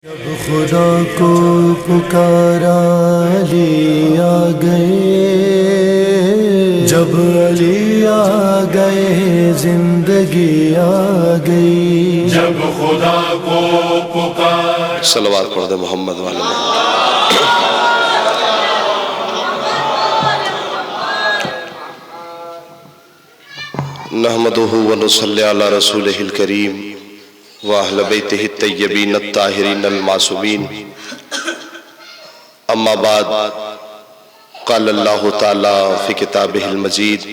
جب خدا کو پکارا علی آ گئے، جب علی آ گئے زندگی آ گئی، جب خدا کو پکارا۔ صلوات پڑھ دے محمد والے میں۔ نحمدہ ونصلی علی رسولہ الکریم وَأَهْلَ بَيْتِهِ الطَّيِّبِينَ الطَّاهِرِينَ الْمَعْصُومِينَ اما بعد، قال اللہ تعالی فی کتابہ المجید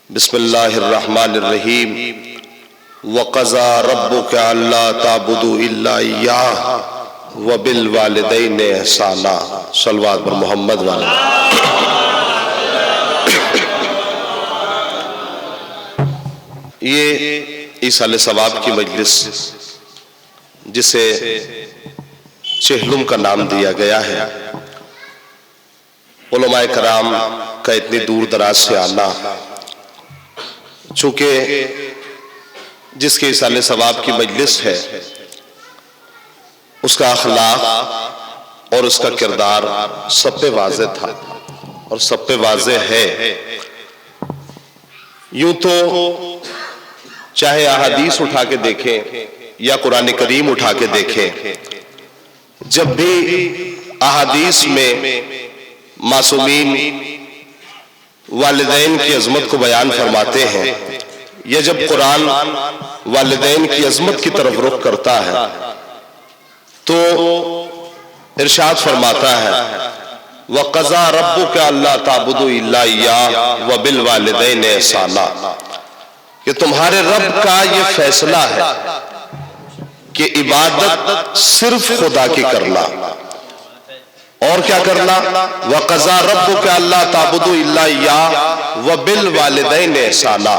بسم اللہ الرحمن الرحیم وَقَضَى رَبُّكَ أَلَّا تَعْبُدُوا إِلَّا إِيَّاهُ وَبِالْوَالِدَيْنِ إِحْسَانًا۔ صلوات پر محمد والے۔ یہ ایصال ثواب کی مجلس جسے چہلم کا نام دیا گیا ہے، علماء کرام کا اتنی دور دراز سے آنا، چونکہ جس کے ایصال ثواب کی مجلس ہے اس کا اخلاق اور اس کا کردار سب پہ واضح تھا اور سب پہ واضح ہے۔ یوں تو چاہے احادیث اٹھا کے دیکھیں یا قرآن کریم اٹھا کے دیکھیں، جب بھی احادیث میں معصومین والدین کی عظمت کو بیان فرماتے ہیں، یا جب قرآن والدین کی عظمت کی طرف رخ کرتا ہے تو ارشاد فرماتا ہے وَقَضَى رَبُّكَ أَلَّا تَعْبُدُوا إِلَّا إِيَّاهُ وَبِالْوَالِدَيْنِ إِحْسَانًا، کہ تمہارے رب کا یہ فیصلہ ہے کہ عبادت صرف خدا کی کرنا، اور کیا کرنا؟ وَقَضَى رَبُّكَ أَلَّا تَعْبُدُوا إِلَّا إِيَّاهُ وَبِالْوَالِدَيْنِ إِحْسَانًا۔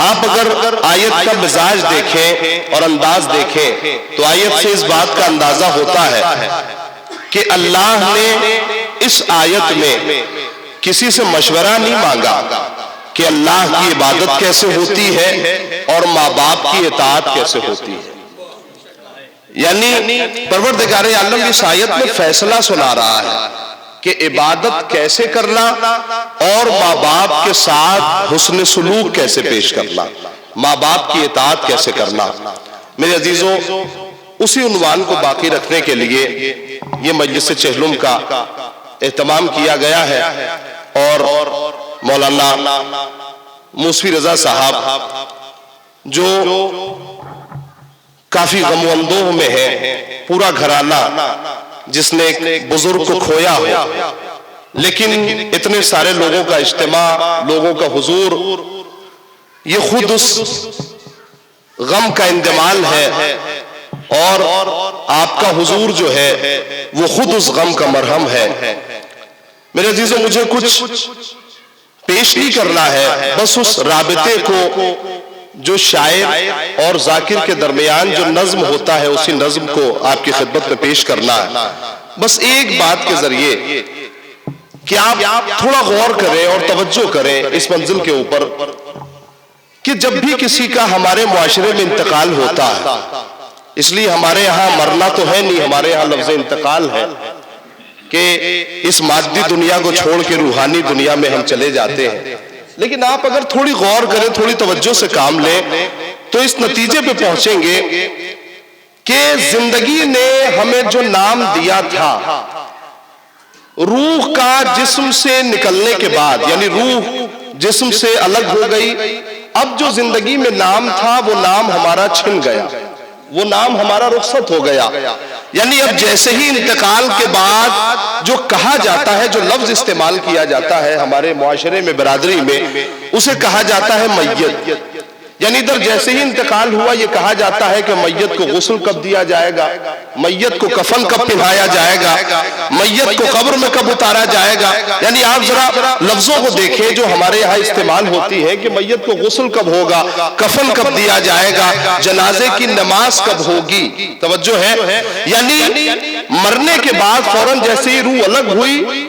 آپ اگر آیت کا مزاج دیکھیں اور انداز دیکھیں تو آیت سے اس بات کا اندازہ ہوتا ہے کہ اللہ نے اس آیت میں کسی سے مشورہ نہیں مانگا کہ اللہ کی عبادت کیسے ہوتی ہے اور ماں باپ کی اطاعت کیسے ہوتی ہے، یعنی پروردگار عالم اس آیت میں فیصلہ سنا رہا ہے کہ عبادت کیسے کرنا اور ماں باپ کے ساتھ حسن سلوک کیسے پیش کرنا، ماں باپ کی اطاعت کیسے کرنا۔ میرے عزیزوں، اسی عنوان کو باقی رکھنے کے لیے یہ مجلس چہلم کا اہتمام کیا گیا ہے، اور مولانا موسوی رضا صاحب جو کافی غم و اندوہ میں ہے، پورا گھرانہ جس نے ایک بزرگ کو کھویا ہو، لیکن اتنے سارے لوگوں کا اجتماع، لوگوں کا حضور، یہ خود اس غم کا اندمال ہے، اور آپ کا حضور جو ہے وہ خود اس غم کا مرہم ہے۔ میرے عزیزوں، مجھے کچھ پیش نہیں کرنا ہے، بس اس رابطے کو جو شاعر اور ذاکر کے درمیان جو نظم ہوتا ہے اسی نظم کو آپ کی خدمت میں پیش کرنا ہے، بس ایک بات کے ذریعے کہ آپ تھوڑا غور کریں اور توجہ کریں اس منزل کے اوپر کہ جب بھی کسی کا ہمارے معاشرے میں انتقال ہوتا ہے، اس لیے ہمارے ہاں مرنا تو ہے نہیں، ہمارے ہاں لفظ انتقال ہے کہ اس مادی دنیا کو چھوڑ کے روحانی دنیا میں ہم چلے جاتے ہیں، لیکن آپ اگر تھوڑی غور کریں، تھوڑی توجہ سے کام لیں تو اس نتیجے پہ پہنچیں گے کہ زندگی نے ہمیں جو نام دیا تھا، روح کا جسم سے نکلنے کے بعد، یعنی روح جسم سے الگ ہو گئی، اب جو زندگی میں نام تھا وہ نام ہمارا چھن گیا، وہ نام ہمارا رخصت ہو گیا۔ یعنی اب جیسے ہی انتقال کے بعد جو کہا جاتا ہے، جو لفظ استعمال کیا جاتا ہے ہمارے معاشرے میں، برادری میں، اسے کہا جاتا ہے میت۔ یعنی ادھر جیسے ہی انتقال ہوا یہ کہا جاتا ہے کہ میت کو غسل کب دیا جائے گا، میت کو کفن کب پہنایا جائے گا، میت کو قبر میں کب اتارا جائے گا۔ یعنی آپ ذرا لفظوں کو دیکھیں جو ہمارے یہاں استعمال ہوتی ہے کہ میت کو غسل کب ہوگا، کفن کب دیا جائے گا، جنازے کی نماز کب ہوگی، توجہ ہے۔ یعنی مرنے کے بعد فوراً جیسے ہی روح الگ ہوئی،